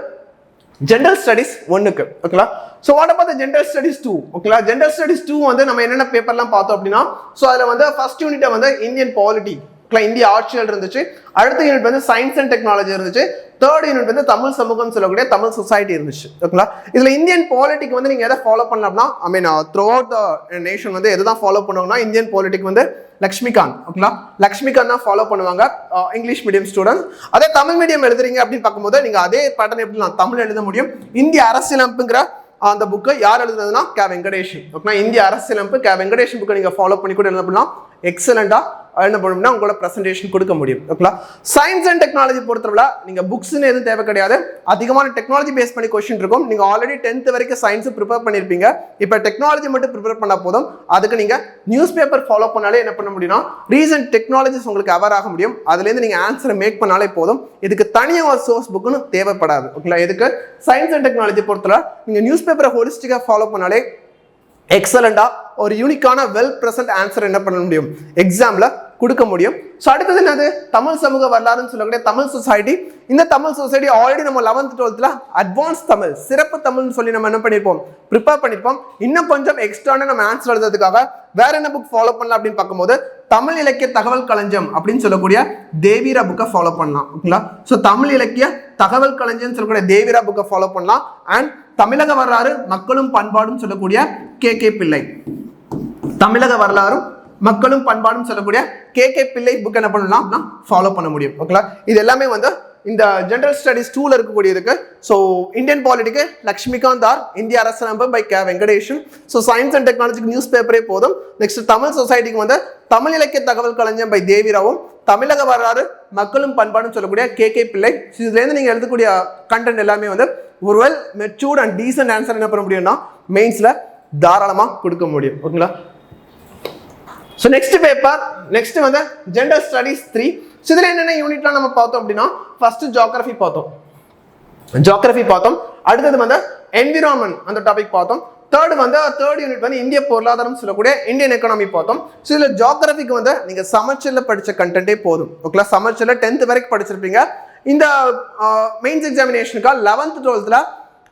ஜெனரல் ஸ்டடீஸ் 1க்கு. ஓகேங்களா. So what about the general studies 2? ஓகேங்களா. ஜெனரல் ஸ்டடீஸ் 2 வந்து நம்ம என்னென்ன பேப்பர்லாம் பார்த்தோம் அப்படின்னா, ஸோ அதில் வந்து ஃபர்ஸ்ட் யூனிட் வந்து இந்தியன் பாலிட்டி இந்திய ஆட்சியல் இருந்துச்சு. அடுத்த யூனிட் வந்து சயின்ஸ் அண்ட் டெக்னாலஜி இருந்துச்சு. தேர்ட் யூனிட் வந்து தமிழ் சமூகம் சொல்லக்கூடிய தமிழ் சொசைட்டி இருந்துச்சு. ஓகேங்களா. இதுல இந்தியன் பாலிட்டிக் வந்து நீங்க எதை ஃபாலோ பண்ணலாம்னா த்ரூ அவுட் த நேஷன் வந்து எதுதான் ஃபாலோ பண்ணுவாங்கன்னா இந்தியன் பாலிட்டிக் வந்து லக்ஷ்மிகாந்த். ஓகேங்களா. லக்ஷ்மிகாந்த் தான் ஃபாலோ பண்ணுவாங்க இங்கிலீஷ் மீடியம் ஸ்டூடெண்ட்ஸ். அதே தமிழ் மீடியம் எழுதுறீங்க அப்படின்னு பார்க்கும்போது நீங்க அதே பேட்டர்ன் எப்படி தமிழ் எழுத முடியும். இந்திய அரசியலமைப்புங்கிற அந்த புக்கு யார் எழுதுனதுன்னா வெங்கடேஷன். ஓகேங்களா. இந்திய அரசியலமைப்பு வெங்கடேஷன் புக்கை நீங்க ஃபாலோ பண்ணி கூட எழுத பண்ணலாம். எக்ஸலண்டா என்ன பண்ணணும்னா உங்களோட பிரசன்டேஷன் கொடுக்க முடியும். ஓகேங்களா. சயின்ஸ் அண்ட் டெக்னாலஜி பொறுத்தவரை நீங்க புக்ஸ்னு எதுவும் தேவை கிடையாது. அதிகமான டெக்னாலஜி பேஸ் பண்ணி கொஸ்டின் இருக்கும். நீங்க ஆல்ரெடி 10th வரைக்கும் சயின்ஸ் ப்ரிப்பேர் பண்ணிருப்பீங்க. இப்போ டெக்னாலஜி மட்டும் ப்ரிப்பேர் பண்ணா போதும். அதுக்கு நீங்க நியூஸ் பேப்பர் ஃபாலோ பண்ணாலே என்ன பண்ண முடியும்னா ரீசன்ட் டெக்னாலஜிஸ் உங்களுக்கு அவேர் ஆக முடியும். அதுல இருந்து நீங்க ஆன்சரை மேக் பண்ணாலே போதும். இதுக்கு தனியாக ஒரு சோர்ஸ் புக்குன்னு தேவைப்படாது. ஓகேங்களா. இதுக்கு சயின்ஸ் அண்ட் டெக்னாலஜி பொறுத்தவரை நீங்க நியூஸ் பேப்பரை ஹோலிஸ்டிக்கா ஃபாலோ பண்ணாலே எக்ஸலண்டா ஒரு யூனிக்கான வெல் பிரசன்ட் ஆன்சர் என்ன பண்ண முடியும் எக்ஸாம்ல கொடுக்க முடியும். ஸோ அடுத்தது என்னது தமிழ் சமூக வரலாறுன்னு சொல்லக்கூடிய தமிழ் சொசைட்டி. இந்த தமிழ் சொசைட்டி ஆல்ரெடி நம்ம 11th 12th அட்வான்ஸ் தமிழ் சிறப்பு தமிழ்னு சொல்லி நம்ம என்ன பண்ணிருப்போம் ப்ரிப்பேர் பண்ணிருப்போம். இன்னும் கொஞ்சம் எக்ஸ்ட்ரான நம்ம ஆன்சர் எழுதுறதுக்காக வேற என்ன புக் ஃபாலோ பண்ணலாம் அப்படின்னு பார்க்கும்போது தமிழ் இலக்கிய தகவல் களஞ்சியம் அப்படின்னு சொல்லக்கூடிய தேவீரா புக்கை ஃபாலோ பண்ணலாம். ஓகேங்களா. ஸோ தமிழ் இலக்கிய தகவல் களஞ்சியம் சொல்லக்கூடிய தேவீரா புக்கை ஃபாலோ பண்ணலாம். அண்ட் தமிழக வரலாறு மக்களும் பண்பாடும் சொல்லக்கூடிய கே பிள்ளை, தமிழக வரலாறும் மக்களும் பண்பாடும் சொல்லக்கூடிய கே பிள்ளை புக் என்ன பண்ணலாம் ஃபாலோ பண்ண முடியும். ஓகேங்களா. இது எல்லாமே வந்து இந்த ஜெனரல் ஸ்டடீஸ் 2ல இருக்கக்கூடியதுக்கு. ஸோ இந்தியன் பாலிட்டிக்கு லக்ஷ்மிகாந்த் ஆர் இந்திய அரசியலமைப்பு by Venkatesan. So science and டெக்னாலஜிக்கு நியூஸ் பேப்பரே போதும். நெக்ஸ்ட் தமிழ் சொசைட்டிக்கு வந்து தமிழ் இலக்கிய தகவல் களஞ்சியம் பை தேவிராவும் தமிழக வரலாறு மக்களும் பண்பாடும் சொல்லக்கூடிய கே பிள்ளை. இதுலேருந்து நீங்கள் எழுதக்கூடிய கண்டென்ட் எல்லாமே வந்து ஒரு well matured and decent answer என்ன பண்ண முடியும்னா மெயின்ஸ்ல தாராளமாக கொடுக்க முடியும். ஓகேங்களா. ஸோ நெக்ஸ்ட் பேப்பர் நெக்ஸ்ட் வந்து ஜெண்டர் ஸ்டடீஸ் 3. ஸோ இதில் என்னென்ன யூனிட்லாம் நம்ம பார்த்தோம் அப்படின்னா ஃபர்ஸ்ட் ஜியோகிராஃபி பார்த்தோம். அடுத்தது வந்து என்விரான்மெண்ட் அந்த டாபிக் பார்த்தோம். தேர்ட் யூனிட் வந்து இந்திய பொருளாதாரம் சொல்லக்கூடிய இந்தியன் எக்கானமி பார்த்தோம். ஸோ இதில் ஜியோகிராஃபிக்கு வந்து நீங்கள் சமச்சரில் படித்த கண்டென்ட்டே போதும். ஓகேங்களா. சமச்சரில் 10th வரைக்கும் படிச்சிருப்பீங்க. இந்த மெயின்ஸ் எக்ஸாமினேஷனுக்காக 11th 12th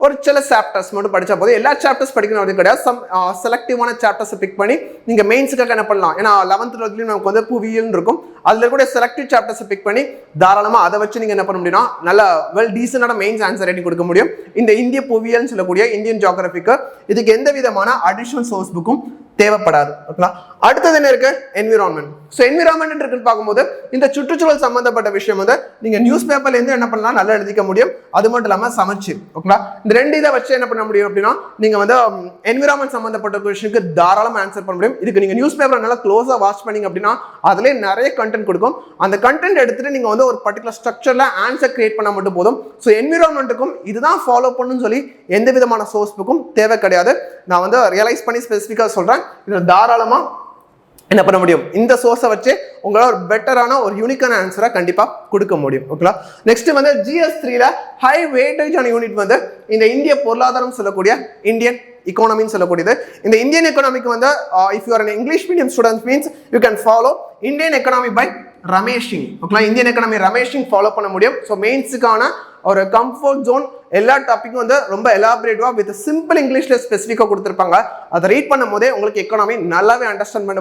ஒரு சில சாப்டர்ஸ் மட்டும் படிச்சா போதும். எல்லா சாப்டர்ஸ் படிக்கணும் அப்படி கிடையாது. சம் செலக்டிவான சாப்டர்ஸை பிக் பண்ணி நீங்க மெயின்ஸுக்காக என்ன பண்ணலாம். ஏன்னா 11th 12th நமக்கு வந்து புவியியல் இருக்கும். அதுல கூட செலக்டிவ் சாப்டர்ஸை பிக் பண்ணி தாராளமா அதை வச்சு நீங்க என்ன பண்ண முடியும்னா நல்ல வெல் டீசென்டான மெயின்ஸ் ஆன்சர் ரேட்டிங் கொடுக்க முடியும். இந்த இந்திய புவியியல் சொல்லக்கூடிய இந்தியன் ஜியோகிராஃபிக்கு இதுக்கு எந்த விதமான அடிஷனல் சோர்ஸ் புக்கும் தேவைப்படாது. ஓகேங்களா. அடுத்தது என்ன இருக்கு என்விரான்மெண்ட். ஸோ என்விரான்மெண்ட் இருக்குன்னு பார்க்கும்போது இந்த சுற்றுச்சூழல் சம்பந்தப்பட்ட விஷயம் வந்து நீங்க நியூஸ் பேப்பர்ல இருந்து என்ன பண்ணலாம் நல்லா எழுதிக்க முடியும். அது மட்டும் இல்லாம சமச்சீர். ஓகேங்களா. இந்த ரெண்டு இதை வச்சு என்ன பண்ண முடியும் அப்படின்னா நீங்க வந்து என்விரான்மெண்ட் சம்பந்தப்பட்ட கொஸ்டினுக்கு தாராளமா ஆன்சர் பண்ண முடியும். இதுக்கு நீங்க நியூஸ் பேப்பர் நல்லா க்ளோஸா வாட்ச் பண்ணீங்க அப்படின்னா அதுலேயே நிறைய கண்டென்ட் கொடுக்கும். அந்த கண்டென்ட் எடுத்துட்டு நீங்க வந்து ஒரு பர்டிகுலர் ஸ்ட்ரக்சர்ல ஆன்சர் கிரியேட் பண்ண மட்டும் போதும். ஸோ என்விரான்மெண்ட்டுக்கும் இதுதான் ஃபாலோ பண்ணணும்னு சொல்லி எந்த விதமான சோர்ஸ் புக்கும் தேவை கிடையாது. நான் வந்து ரியலைஸ் பண்ணி ஸ்பெசிஃபிக்காக சொல்றேன். இதில் தாராளமா என்ன பண்ண முடியும் இந்த சோர்ஸை வச்சு உங்களால் ஒரு பெட்டரான ஒரு யூனிக்கான ஆன்சரை கண்டிப்பாக கொடுக்க முடியும். ஓகேங்களா. நெக்ஸ்ட் வந்து GS 3ல ஹை வெயிட்டேஜ் ஆன யூனிட் வந்து இந்த இந்திய பொருளாதாரம் சொல்லக்கூடிய இந்தியன் economy சொல்லக்கூடியது. இந்த இந்தியன் எக்கானமிக்கு வந்து if you are an English medium student means you can follow Indian economy by ரமேஷிங். ஓகேங்களா. இந்தியன் எக்கானமி ரமேஷிங் ஃபாலோ பண்ண முடியும். ஸோ மெயின்ஸுக்கான ஒரு கம்ஃபர்ட் ஜோன் எல்லா டாப்பிக்கும் வந்து ரொம்ப எலாபரேட்டிவா வித் சிம்பிள் இங்கிலீஷ்ல ஸ்பெசிஃபிக்காக கொடுத்துருப்பாங்க. அதை ரீட் பண்ணும் போதே உங்களுக்கு எக்கானமி நல்லாவே அண்டர்ஸ்டாண்ட் பண்ண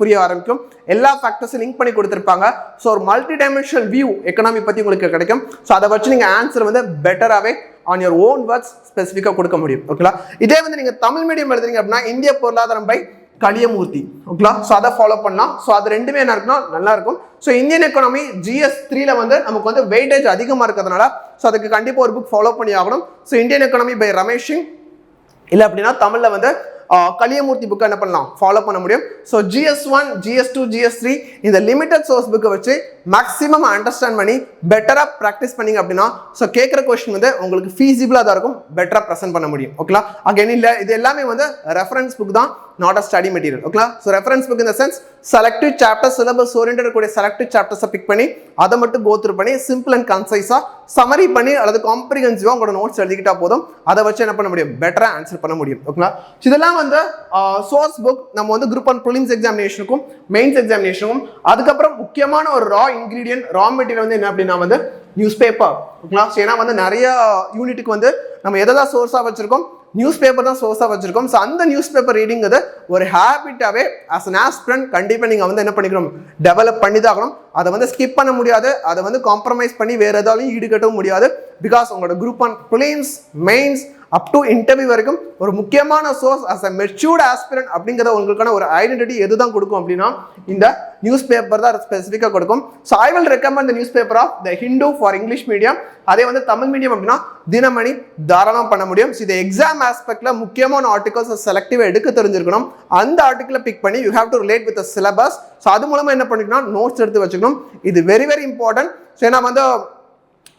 புரிய ஆரம்பிக்கும். எல்லா ஃபேக்டர்ஸும் லிங்க் பண்ணி கொடுத்துருப்பாங்க. ஸோ ஒரு மல்டி டைமென்ஷனல் வியூ எக்கானமி பற்றி உங்களுக்கு கிடைக்கும். ஸோ அதை வச்சு நீங்கள் ஆன்சர் வந்து பெட்டராகவே ஆன் யுவர் ஓன் வேர்ட்ஸ் ஸ்பெசிஃபிக்காக கொடுக்க முடியும். ஓகேங்களா. இதே வந்து நீங்கள் தமிழ் மீடியம் எழுதுறீங்க அப்படின்னா இந்திய பொருளாதாரம் பை கலியமூர்த்தி. ஓகேங்களா? ஸோ அதை ஃபாலோ பண்ணலாம். ஸோ அது ரெண்டுமே என்ன இருக்குன்னா நல்லா இருக்கும். ஸோ இந்தியன் எக்கானமி GS3ல வந்து நமக்கு வந்து வெயிட்டேஜ் அதிகமாக இருக்கிறதுனால ஸோ அதுக்கு கண்டிப்பாக ஒரு புக் ஃபாலோ பண்ணி ஆகணும். So Indian economy by Ramesh Singh, இல்லை அப்படின்னா தமிழில் வந்து கலியமூர்த்தி புக்கை என்ன பண்ணலாம் ஃபாலோ பண்ண முடியும். ஸோ GS1, GS2, GS3 இந்த லிமிடெட் சோர்ஸ் புக்கை வச்சு மேக்ஸிமம் அண்டர்ஸ்டாண்ட் பண்ணி பெட்டராக ப்ராக்டிஸ் பண்ணிங்க அப்படின்னா ஸோ கேட்குற கொஸ்டின் வந்து உங்களுக்கு ஃபீஸிபிளாக தான் இருக்கும், பெட்டராக ப்ரெசென்ட் பண்ண முடியும். ஓகேங்களா? அகைன் இல்லை இது எல்லாமே வந்து ரெஃபரன்ஸ் புக் தான், நாட் அ ஸ்டடி மெட்டீரியல். ஓகேங்களா? ஸோ ரெஃபரன்ஸ் புக் இந்த sense selective chapter syllabus oriented கூடிய செலக்டிவ் சாப்டர்ஸை பிக் பண்ணி அதை மட்டும் கோ த்ரூ பண்ணி சிம்பிள் அண்ட் கன்சைஸாக சமரி பண்ணி அல்லது காம்ப்ரிஹென்சிவாக உங்களோட நோட்ஸ் எழுதிக்கிட்டா போதும், அதை வச்சு என்ன பண்ண முடியும், பெட்டராக ஆன்சர் பண்ண முடியும். ஓகேங்களா? இதெல்லாம் வந்து சோர்ஸ் புக் நம்ம வந்து குரூப் 1 ப்ரிலிம்ஸ் எக்ஸாமினேஷனுக்கும் மெயின்ஸ் எக்ஸாமினேஷனுக்கும். அதுக்கப்புறம் முக்கியமான ஒரு ரா இன்கிரீடியன்ட் ரா மெட்டீரியல் வந்து என்ன அப்படின்னா வந்து நியூஸ் பேப்பர். ஓகேங்களா? ஏன்னா வந்து நிறைய யூனிட்டுக்கு வந்து நம்ம எதை தான் சோர்ஸாக வச்சிருக்கோம், நியூஸ் பேப்பர் தான் சோர்ஸாக வச்சிருக்கோம். ஸோ அந்த நியூஸ் பேப்பர் ரீடிங் அது ஒரு ஹேபிட்டாகவே ஆஸ் அன் ஆஸ்பிரண்ட் கண்டிப்பாக நீங்கள் வந்து என்ன பண்ணிக்கணும், டெவலப் பண்ணி தான் ஆகணும். அதை வந்து ஸ்கிப் பண்ண முடியாது, அதை வந்து காம்ப்ரமைஸ் பண்ணி வேறு எதாலையும் ஈடுகட்டவும் முடியாது. பிகாஸ் உங்களோட group 1 prelims mains up to interview வரைக்கும் ஒரு முக்கியமான source as a matured aspirant அப்படிங்கிறத உங்களுக்கான ஒரு ஐடென்டிட்டி எது தான் கொடுக்கும் அப்படின்னா இந்த நியூஸ் பேப்பர் தான் ஸ்பெசிஃபிக்காக கொடுக்கும். So I will recommend the news paper of the Hindu for English medium. அதே வந்து தமிழ் மீடியம் அப்படின்னா தினமணி தாராளம் பண்ண முடியும். ஸோ இது எக்ஸாம் ஆஸ்பெக்ட்ல முக்கியமான ஆர்டிகல்ஸ் செலக்டிவாக எடுக்க தெரிஞ்சிருக்கணும். அந்த ஆர்டிக்கலை பிக் பண்ணி you have to relate with syllabus. So அது மூலமாக என்ன பண்ணிக்கணும், நோட்ஸ் எடுத்து வச்சுக்கணும். இது வெரி வெரி இம்பார்ட்டன்ட். ஸோ ஏன்னா வந்து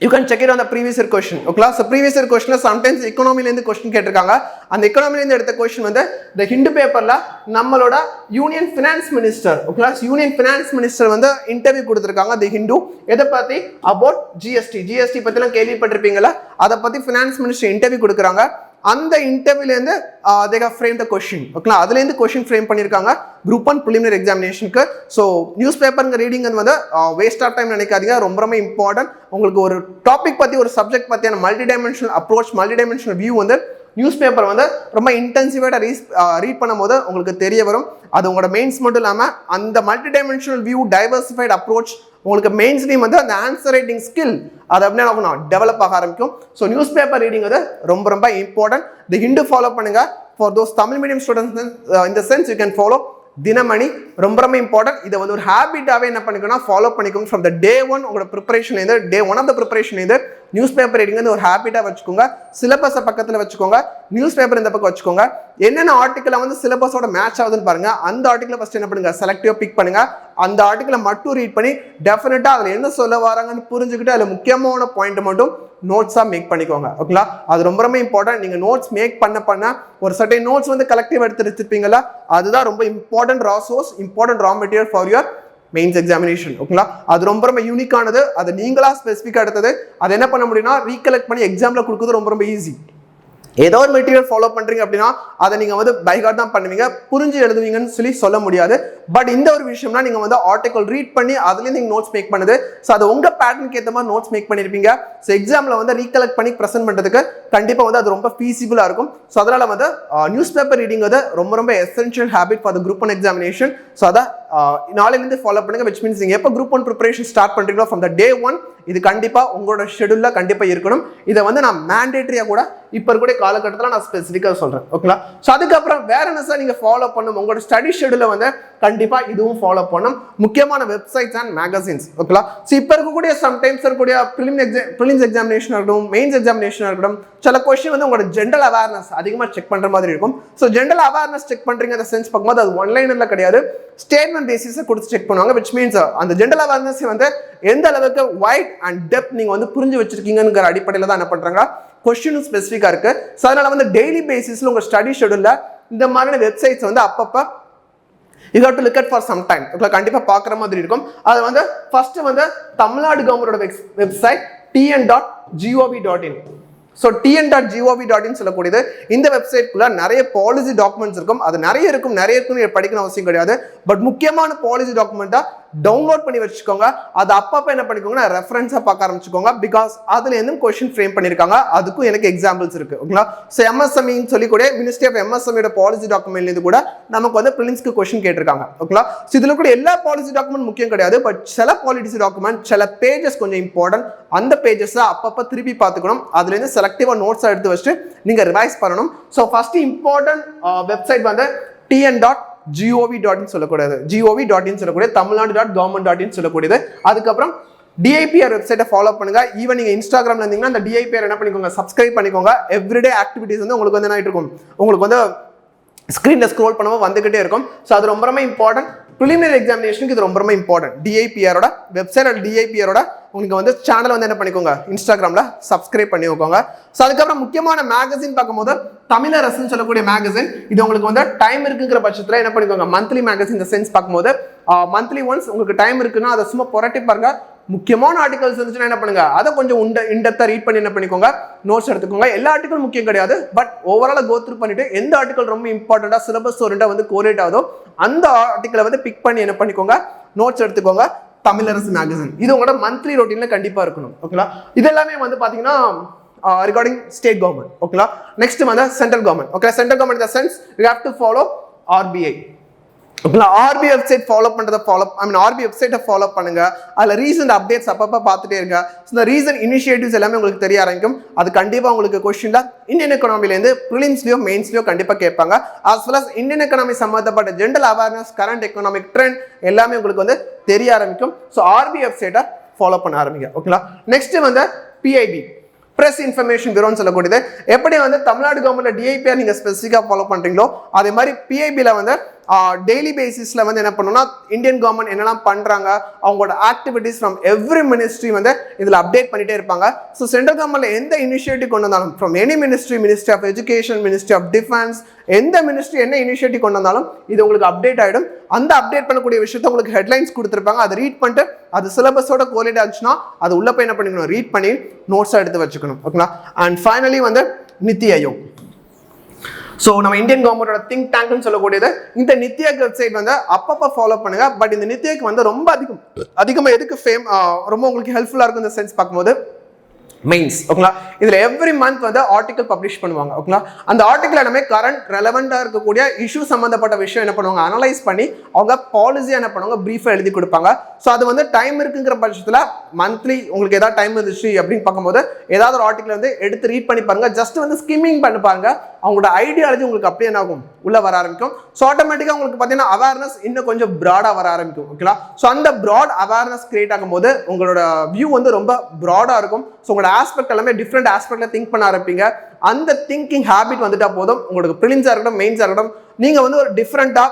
you can check it on the previous year question. Okay, so previous year question sometimes economy la question கேட்டிருக்காங்க. அந்த economy la எடுத்த question வந்து the Hindu paperல நம்மளோட union finance minister, okay, union finance minister வந்து interview கொடுத்திருக்காங்க the Hindu. எதை பத்தி, about GST பத்திலாம் கேள்விப்பட்டிருப்பீங்களா, அதை பத்தி ஃபினான்ஸ் மினிஸ்டர் இன்டர்வியூ கொடுக்குறாங்க. அந்த இன்டர்வியூலேருந்து they have framed the question. Okay, அதுலேருந்து கொஸ்டின் ஃப்ரேம் பண்ணியிருக்காங்க குரூப் 1 preliminary எக்ஸாமினேஷனுக்கு. ஸோ நியூஸ் பேப்பருங்க ரீடிங் வந்து வேஸ்ட் ஆஃப் டைம் நினைக்காதீங்க, ரொம்ப ரொம்ப இம்பார்ட்டன்ட். உங்களுக்கு ஒரு டாபிக் பற்றி ஒரு சப்ஜெக்ட் பற்றியான multi dimensional approach, multi dimensional view வந்து நியூஸ் பேப்பர் வந்து ரொம்ப இன்டென்சிவாக ரீட் பண்ணும்போது உங்களுக்கு தெரிய வரும். அது உங்களோட மெயின்ஸ் மட்டும் இல்லாமல் அந்த multi dimensional view, diversified approach உங்களுக்கு மெயின்ஸ்லையும் வந்து அந்த ஆன்சர் ரைட்டிங் ஸ்கில் அது அப்படியே ஆகணும், டெவலப் ஆக ஆரம்பிக்கும். ஸோ நியூஸ் பேப்பர் ரீடிங் வந்து ரொம்ப ரொம்ப இம்பார்ட்டன்ட். தி ஹிண்டு ஃபாலோ பண்ணுங்க. For those Tamil medium students இந்த sense you can follow Dinamani, ரொம்ப ரொம்ப இம்பார்ட்டன்ட். இதை வந்து ஒரு ஹேபிட்டாகவே என்ன பண்ணிக்கணும், ஃபாலோ பண்ணிக்கோங்க. ஃப்ரம் த டே 1 உங்களோட ப்ரிப்பரேஷன்லேருந்து, டே 1 ஆஃப் த ப்ரிப்பரேஷன்லேருந்து நியூஸ் பேப்பர் ரீடிங் வந்து ஒரு ஹேபிட்டாக வச்சுக்கோங்க. சிலபஸை பக்கத்தில் வச்சுக்கோங்க, நியூஸ் பேப்பர் இந்த பக்கம் வச்சுக்கோங்க. என்னென்ன ஆர்டிக்கலை வந்து சிலபஸோட மேட்ச் ஆகுதுன்னு பாருங்க. அந்த ஆர்டிக்கலை ஃபர்ஸ்ட் என்ன பண்ணுங்க, செலக்டிவாக பிக் பண்ணுங்க. அந்த ஆர்டிக்கலை மட்டும் ரீட் பண்ணி டெஃபினட்டாக அதில் என்ன சொல்ல வராங்கன்னு புரிஞ்சுக்கிட்டு அதில் முக்கியமான பாயிண்ட் மட்டும் நோட்ஸாக மேக் பண்ணிக்கோங்க. ஓகேங்களா? அது ரொம்ப ரொம்ப இம்பார்ட்டன்ட். நீங்கள் நோட்ஸ் மேக் பண்ண ஒரு சர்டைன் நோட்ஸ் வந்து கலெக்டிவ் எடுத்து வச்சிருப்பீங்களா, அதுதான் ரொம்ப important raw source, important raw material for your mains examination. ஓகேங்களா? அது ரொம்ப ரொம்ப யூனிக்கானது. அது நீங்களா ஸ்பெசிஃபிக்காக எடுத்தது. அதை என்ன பண்ண முடியும்னா ரீகலெக்ட் பண்ணி எக்ஸாமில் கொடுக்குறது ரொம்ப ரொம்ப ஈஸி. ஏதோ ஒரு மெட்டீரியல் ஃபாலோ பண்றீங்க அப்படின்னா அதை நீங்க வந்து பைகாட் தான் பண்ணுவீங்க, புரிஞ்சு எழுதுவீங்கன்னு சொல்லி சொல்ல முடியாது. பட் இந்த ஒரு விஷயம்னா நீங்க வந்து ஆர்டிகல் ரீட் பண்ணி அதுலேருந்து நீங்க நோட்ஸ் மேக் பண்ணுது. ஸோ அது உங்க பேட்டர்னுக்கு ஏற்ற மாதிரி நோட்ஸ் மேக் பண்ணிருப்பீங்க. ஸோ எக்ஸாம்ல வந்து ரீகலெக்ட் பண்ணி ப்ரெசென்ட் பண்றதுக்கு கண்டிப்பா வந்து அது ரொம்ப ஃபீஸிபிளா இருக்கும். ஸோ அதனால வந்து நியூஸ் பேப்பர் ரீடிங் வந்து ரொம்ப ரொம்ப essential habit for the group 1 examination. So அதை நாளையிலேருந்து ஃபாலோ பண்ணுங்க. விச் மீன்ஸ் நீங்க எப்போ குரூப் 1 ப்ரிப்பரேஷன் ஸ்டார்ட் பண்றீங்களோ ஃப்ரம் த டே 1 இது கண்டிப்பா உங்களோட ஷெட்யூல்ல கண்டிப்பா இருக்கணும். இதை வந்து நான் மேண்டேட்டரியா கூட இப்ப இருக்கக்கூடிய காலகட்டத்தில் நான் ஸ்பெசிஃபிக்கா சொல்றேன். ஓகேங்களா? ஸோ அதுக்கப்புறம் வேற என்ன சார் நீங்க ஃபாலோ பண்ணும், உங்களோட ஸ்டடி ஷெட்யூல வந்து கண்டிப்பா இதுவும் ஃபாலோ பண்ணும். முக்கியமான வெப்சைட்ஸ் அண்ட் மேகசின்ஸ். ஓகேங்களா? ஸோ இப்போ இருக்கக்கூடிய சம்டைம்ஸ் இருக்கக்கூடிய ப்ரிலிம்ஸ் எக்ஸாமினேஷன் இருக்கட்டும், மெயின்ஸ் எக்ஸாமினேஷன் இருக்கட்டும், சில கொஸ்டின் வந்து உங்களோட ஜென்ரல் அவேர்னஸ் அதிகமாக செக் பண்ற மாதிரி இருக்கும். ஸோ ஜென்ரல் அவேர்னஸ் செக் பண்றீங்க அந்த சென்ஸ் பார்க்கும்போது அது ஒன்லைனர்ல கிடையாது, ஸ்டேட்மெண்ட் பேசிஸை கொடுத்து செக் பண்ணுவாங்க. விச் மீன்ஸ் அந்த ஜென்ரல் அவேர்னஸ் வந்து எந்த அளவுக்கு வைட் அண்ட் டெப்த் நீங்க வந்து புரிஞ்சு வச்சிருக்கீங்கிற அடிப்படையில் தான் என்ன பண்றாங்க, கொஸ்டினும் ஸ்பெசிஃபிக்கா இருக்கு. ஸோ அதனால வந்து டெய்லி பேசிஸ்ல உங்க ஸ்டடி ஷெட்யூல்ல இந்த மாதிரியான வெப்சைட்ஸ் வந்து அப்பப்ப you have to look at for some time. கண்டிப்பா பார்க்குற மாதிரி இருக்கும். அது வந்து ஃபர்ஸ்ட் வந்து தமிழ்நாடு கவர்மெண்டோட வெப்சைட் tn.gov.in. ஸோ tn.gov.in சொல்லக்கூடியது இந்த வெப்சைட்குள்ள நிறைய பாலிசி டாக்குமெண்ட்ஸ் இருக்கும். அது நிறைய இருக்கும் படிக்கணும் அவசியம் கிடையாது. பட் முக்கியமான பாலிசி டாக்குமெண்ட்டா டவுன்லோட் பண்ணி வச்சுக்கோங்க. அது அப்பப்போ என்ன பண்ணிக்கோங்க, ரெஃபரன்ஸாக பார்க்க ஆரம்பிச்சுக்கோங்க. பிகாஸ் அதுல இருந்து கொஸ்டின் ஃப்ரேம் பண்ணியிருக்காங்க. அதுக்கும் எனக்கு எக்ஸாம்பிள்ஸ் இருக்கு. ஓகேங்களா? ஸோ MSME சொல்லி கூட மினிஸ்ட்ரி ஆஃப் MSME பாலிசி டாக்குமெண்ட்லேருந்து கூட நமக்கு வந்து ப்ரிலிம்ஸ்க்கு கொஸ்டின் கேட்டிருக்காங்க. ஓகேங்களா? ஸோ இதில் கூட எல்லா பாலிசி டாக்குமெண்ட் முக்கியம் கிடையாது. பட் சில பாலிசி டாக்குமெண்ட் சில பேஜஸ் கொஞ்சம் இம்பார்ட்டன்ட். அந்த பேஜஸை அப்பப்போ திருப்பி பார்த்துக்கணும். அதுலேருந்து செலக்டிவாக நோட்ஸாக எடுத்து வச்சுட்டு நீங்கள் ரிவைஸ் பண்ணணும். ஸோ ஃபர்ஸ்ட் இம்பார்ட்டன்ட் வெப்சைட் வந்து tn.gov.in. gov.in சொல்லக்கூடியது, gov.in சொல்லக்கூடிய tamilnadu.government.in சொல்லக்கூடியது. அதுக்கப்புறம் டிஐபிஆர் வெப்சைட்டை ஃபாலோ பண்ணுங்க. ஈவன் நீங்க இன்ஸ்டாகிராம்ல இருந்தீங்கன்னா அந்த டிஐபிஆர் என்ன பண்ணிக்கோங்க, சப்ஸ்கிரைப் பண்ணிக்கோங்க. எவ்ரிடே ஆக்டிவிட்டிஸ் வந்து உங்களுக்கு வந்து என்ன ஆயிட்டு இருக்கும், உங்களுக்கு வந்து ஸ்க்ரீன்ல ஸ்க்ரோல் பண்ணும்போது வந்துகிட்டே இருக்கும். ஸோ அது ரொம்ப ரொம்ப இம்பார்ட்டன்ட். ப்ரிலிமினரி எக்ஸாமினேஷனுக்கு இது ரொம்ப ரொம்ப இம்பார்ட்டன்ட். டிஐபிஆரோட வெப்சைட் அண்ட் டிஐபிஆரோட உங்களுக்கு வந்து சேனல் வந்து என்ன பண்ணிக்கோங்க, இன்ஸ்டாகிராமில் சப்ஸ்கிரைப் பண்ணி வைக்கோங்க. ஸோ அதுக்கப்புறம் முக்கியமான மேகசின் பார்க்கும்போது தமிழரசுன்னு சொல்லக்கூடிய மேகசின், இது உங்களுக்கு வந்து டைம் இருக்குங்கிற பட்சத்தில் என்ன பண்ணிக்கோங்க, மந்த்லி மேகசின் இந்த சென்ஸ் பார்க்கும்போது மந்த்லி ஒன்ஸ் உங்களுக்கு டைம் இருக்குன்னா அதை சும்மா புரட்டி பாருங்க. முக்கியமான ஆர்டிகல்ஸ் இருந்துச்சுன்னா என்ன பண்ணுங்க, அதை கொஞ்சம் இன்டெப்தா ரீட் பண்ணி என்ன பண்ணிக்கோங்க, நோட்ஸ் எடுத்துக்கோங்க. எல்லா ஆர்டிகலும் முக்கியம் கிடையாது, பட் ஓவரால் கோ த்ரூ பண்ணிட்டு எந்த ஆர்டிகல் ரொம்ப இம்பார்ட்டண்டா சிலபஸ் ஓரியண்டா வந்து கோரிலேட் ஆகுதோ அந்த ஆர்டிகலை வந்து பிக் பண்ணி என்ன பண்ணிக்கோங்க, நோட்ஸ் எடுத்துக்கோங்க. தமிழரசு மேகசின் இது உங்களோட மந்த்லி ரொட்டீன்ல கண்டிப்பா இருக்கணும். ஓகேங்களா? இது எல்லாமே வந்து பாத்தீங்கன்னா ரிகார்டிங் ஸ்டேட் கவர்மெண்ட். ஓகேங்களா? நெக்ஸ்ட் வந்து central government. Okay, central government இந்த sense you have to follow RBI. ஓகேங்களா? ஆர்பி வெப்சைட் ஃபாலோ பண்ணுறதை ஆர்பி வெப்சைட்டை ஃபாலோ பண்ணுங்க. அதில் ரீசன்ட் அப்டேட்ஸ் அப்பப்போ பார்த்துட்டே இருங்க. இந்த ரீசன்ட் இனிஷியேட்டிவ்ஸ் எல்லாமே உங்களுக்கு தெரிய ஆரம்பிக்கும். அது கண்டிப்பாக உங்களுக்கு கொஸ்டின்ல இந்தியன் எக்கனாமிலேருந்து ப்ரிலிம்ஸ்லையோ மெயின்ஸ்லையோ கண்டிப்பாக கேட்பாங்க. As well as Indian economy சம்மந்தப்பட்ட general awareness, current economic trend எல்லாமே உங்களுக்கு வந்து தெரிய ஆரம்பிக்கும். ஸோ ஆர்பி வெப்சைட்டை ஃபாலோ பண்ண ஆரம்பிங்க. ஓகேங்களா? நெக்ஸ்ட் வந்து பிஐபி, பிரஸ் இன்ஃபர்மேஷன் பியூரோன்னு சொல்லக்கூடியது. எப்படி வந்து தமிழ்நாடு கவர்மெண்ட்ல டிஐபிஆர் நீங்க ஸ்பெசிஃபிக்காக ஃபாலோ பண்றீங்களோ அதே மாதிரி பிஐபியில் வந்து டெய்லி பேசிஸ்ல வந்து என்ன பண்ணணும்னா இந்தியன் கவர்மெண்ட் என்னெல்லாம் பண்றாங்க, அவங்களோட ஆக்டிவிட்டிஸ் ஃப்ரம் எவ்ரி மினிஸ்ட்ரி வந்து இதுல அப்டேட் பண்ணிட்டே இருப்பாங்க. ஸோ சென்ட்ரல் கவர்மெண்ட்ல எந்த இனிஷியேட்டிவ் கொண்டு வந்தாலும் from any ministry, ministry of education, ministry of defence, எந்த மினிஸ்ட்ரி என்ன இனிஷியேட்டிவ் கொண்டு வந்தாலும் இது உங்களுக்கு அப்டேட் ஆகிடும். அந்த அப்டேட் பண்ணக்கூடிய விஷயத்த உங்களுக்கு ஹெட்லைன்ஸ் கொடுத்துருப்பாங்க. அதை ரீட் பண்ணிட்டு அது சிலபஸோட கோரிலேட் ஆச்சுன்னா அது உள்ள போய் என்ன பண்ணிக்கணும், ரீட் பண்ணி நோட்ஸாக எடுத்து வச்சுக்கணும். ஓகேங்களா? அண்ட் ஃபைனலி வந்து நித்தி ஆயோக். ஸோ நம்ம இந்தியன் கவர்மெண்டோட திங்க் டேங்க்னு சொல்லக்கூடியது. இந்த நித்தி ஆயோக் வெப்சைட் வந்து அப்பப்போ ஃபாலோ பண்ணுங்க. பட் இந்த நித்தி ஆயோக் வந்து ரொம்ப அதிகமாக எதுக்கு ரொம்ப உங்களுக்கு ஹெல்ப்ஃபுல்லாக இருக்கும் இந்த சென்ஸ் பார்க்கும்போது மெயின்ஸ். ஓகேங்களா? இதுல எவ்ரி மந்த் வந்து ஆர்டிகல் பப்ளிஷ் பண்ணுவாங்க. ஓகேங்களா? அந்த ஆர்டிகல் எல்லாமே கரண்ட் ரெலவெண்டா இருக்கக்கூடிய இஷ்யூ சம்பந்தப்பட்ட விஷயம் என்ன பண்ணுவாங்க, அனலைஸ் பண்ணி அவங்க பாலிசி என்ன பண்ணுவாங்க, பிரீஃபா எழுதி கொடுப்பாங்க. ஸோ அது வந்து டைம் இருக்குங்கிற பட்சத்தில் மந்த்லி உங்களுக்கு ஏதாவது டைம் இருந்துச்சு அப்படின்னு பார்க்கும்போது ஏதாவது ஒரு ஆர்டிகல் வந்து எடுத்து ரீட் பண்ணி பாருங்க. ஜஸ்ட் வந்து ஸ்கிம்மிங் பண்ணி பாருங்க. அவங்களோட ஐடியாலஜி உங்களுக்கு அப்படியே என்ன ஆகும், உள்ள வர ஆரம்பிக்கும். ஸோ ஆட்டோமேட்டிக்காக உங்களுக்கு பார்த்தீங்கன்னா அவேர்னஸ் இன்னும் கொஞ்சம் ப்ராடாக வர ஆரம்பிக்கும். ஓகேங்களா? ஸோ அந்த ப்ராட் அவேர்னஸ் கிரியேட் ஆகும்போது உங்களோட வியூ வந்து ரொம்ப ப்ராடாக இருக்கும். ஸோ உங்களோட ஆஸ்பெக்ட் எல்லாமே டிஃப்ரெண்ட் ஆஸ்பெக்ட்ல திங்க் பண்ண ஆரம்பிப்பீங்க. அந்த திங்கிங் ஹேபிட் வந்துட்டா போதும், உங்களுக்கு ப்ரிலிம்ஸாக இருக்கட்டும் மெயின்ஸாக இருக்கட்டும், நீங்க வந்து ஒரு டிஃப்ரெண்டா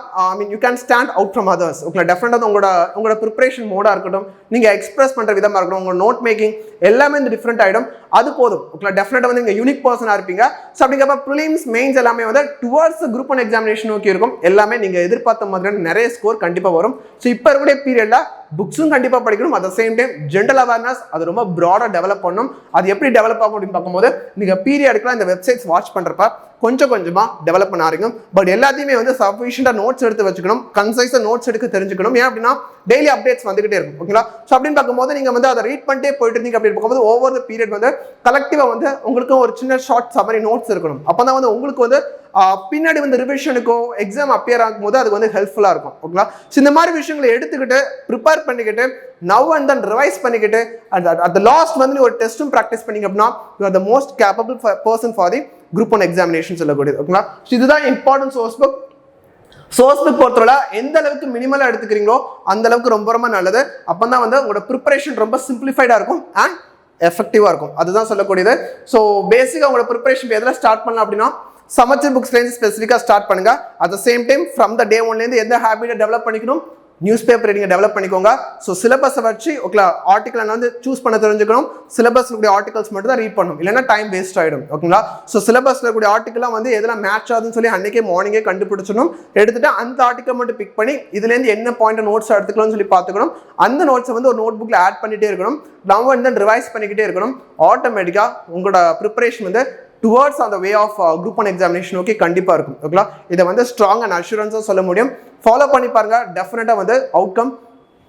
you can stand out from others. Okay, டிஃப்ரெண்டா உங்களோட ப்ரிப்பரேஷன் மோடா இருக்கட்டும், நீங்க எக்ஸ்பிரஸ் பண்ற விதமா இருக்கட்டும், உங்க நோட் மேக்கிங் எல்லாமே இந்த டிஃப்ரெண்ட் ஆயிடும். அது போதும். ஓகே, டெஃபினட்டா வந்து நீங்க யூனிக் பர்சனா இருப்பீங்க. ஸோ அப்படிங்கிறப்ப ப்ரிலிம்ஸ் மெயின்ஸ் எல்லாமே வந்து டுவர்ட்ஸ் குரூப் ஒன் எக்ஸாமினேஷன் நோக்கி இருக்கும். எல்லாமே நீங்க எதிர்பார்த்த மாதிரியான நிறைய ஸ்கோர் கண்டிப்பா வரும். ஸோ இப்போ இருக்கக்கூடிய பீரியட்ல புக்ஸும் கண்டிப்பாக படிக்கணும். At the same time general awareness அது ரொம்ப ப்ராடாக டெவலப் பண்ணணும். அது எப்படி டெவலப் ஆகும் அப்படின்னு பார்க்கும்போது நீங்கள் பீரியடுக்குலாம் இந்த வெப்சைட்ஸ் வாட்ச் பண்ணுறப்ப கொஞ்சம் கொஞ்சமாக டெவலப் பண்ண ஆரம்பிக்கும். பட் எல்லாத்தையுமே வந்து சஃபிஷியண்டாக நோட்ஸ் எடுத்து வச்சுக்கணும், கன்சைஸாக நோட்ஸ் எடுக்க தெரிஞ்சுக்கணும். ஏன் அப்படின்னா டெய்லி அப்டேட்ஸ் வந்துகிட்டே இருக்கும். ஓகேங்களா? ஸோ அப்படின்னு பார்க்கும்போது நீங்கள் வந்து அதை ரீட் பண்ணிட்டே போயிட்டு இருந்தீங்க அப்படின்னு பார்க்கும்போது ஓவர் த பீரியட் வந்து கலெக்டிவாக வந்து உங்களுக்கும் ஒரு சின்ன ஷார்ட் சம்மரி நோட்ஸ் இருக்கணும். அப்போ தான் வந்து உங்களுக்கு வந்து பின்னாடி வந்து ரிவிஷனுக்கோ எக்ஸாம் அப்பியர் ஆகும் போது அதுக்கு வந்து ஹெல்ப்ஃபுல்லாக இருக்கும். ஓகேங்களா? ஸோ இந்த மாதிரி விஷயங்களை எடுத்துக்கிட்டு ப்ரிப்பேர் பண்ணிக்கிட்டு நவ் அண்ட் தென் ரிவைஸ் பண்ணிக்கிட்டு அட் லாஸ்ட் வந்து ஒரு டெஸ்ட்டும் ப்ராக்டிஸ் பண்ணிங்க அப்படின்னா you are the most capable person for the group one examination சொல்லக்கூடியது. ஓகேங்களா? ஸோ இதுதான் important source book. Source book பொறுத்தவரை எந்த அளவுக்கு மினிமலாக எடுத்துக்கிறீங்களோ அந்த அளவுக்கு ரொம்ப ரொம்ப நல்லது. அப்போ தான் வந்து உங்களோட ப்ரிப்பரேஷன் ரொம்ப சிம்பிளிஃபைடாக இருக்கும் அண்ட் எஃபெக்டிவாக இருக்கும். அதுதான் சொல்லக்கூடியது. ஸோ பேசிக்காக உங்களோட ப்ரிப்பரேஷன் எதில் ஸ்டார்ட் பண்ணலாம் அப்படின்னா சமச்சீர் புக்ஸ்லேருந்து ஸ்பெசிஃபிக்காக ஸ்டார்ட் பண்ணுங்க. At the same time from the day ஒன்லேருந்து எந்த ஹேபிட்டை டெவலப் பண்ணிக்கணும், நியூஸ் பேப்பர் ரீடிங்கை டெவலப் பண்ணிக்கோங்க. ஸோ சிலபஸை வச்சு ஓகே ஆர்டிகல் வந்து சூஸ் பண்ண தெரிஞ்சுக்கணும். சிலபஸில் கூடிய ஆர்டிகல்ஸ் மட்டும் தான் ரீட் பண்ணணும், இல்லைன்னா டைம் வேஸ்ட் ஆகிடும். ஓகேங்களா? ஸோ சிலபஸில் கூடிய ஆர்டிகலாம் வந்து எதெல்லாம் மேட்ச் ஆகுதுன்னு சொல்லி அன்றைக்கே மார்னிங்கே கண்டுபிடிச்சணும். எடுத்துட்டு அந்த ஆர்டிக்கல் மட்டும் பிக் பண்ணி இதுலேருந்து என்ன பாயிண்ட் நோட்ஸ் எடுத்துக்கலாம்னு சொல்லி பார்த்துக்கணும். அந்த நோட்ஸை வந்து ஒரு நோட் புக்கில் ஆட் பண்ணிகிட்டே இருக்கணும். நம்ம வந்து ரிவைஸ் பண்ணிக்கிட்டே இருக்கணும். ஆட்டோமேட்டிக்காக உங்களோட ப்ரிப்பரேஷன் வந்து டுவர்ட்ஸ் அந்த way of group one examination okay கண்டிப்பாக இருக்கும். ஓகேங்களா? இதை வந்து ஸ்ட்ராங் அண்ட் அஷூரன்ஸாக சொல்ல முடியும். ஃபாலோ பண்ணி பாருங்க, டெஃபினட்டாக வந்து அவுட்கம்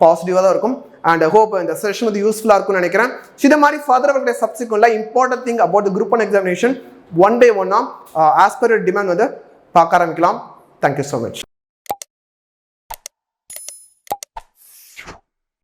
பாசிட்டிவாக தான் இருக்கும். அண்ட் ஹோப் இந்த செஷன் வந்து யூஸ்ஃபுல்லாக இருக்கும்னு நினைக்கிறேன். இந்த மாதிரி ஃபர்தர் அவருடைய சப்சிக்வெண்ட்ல important thing about the group one examination one by ஒன்னா ஆஸ் பர் டிமாண்ட் வந்து பார்க்க ஆரம்பிக்கலாம். Thank you so much.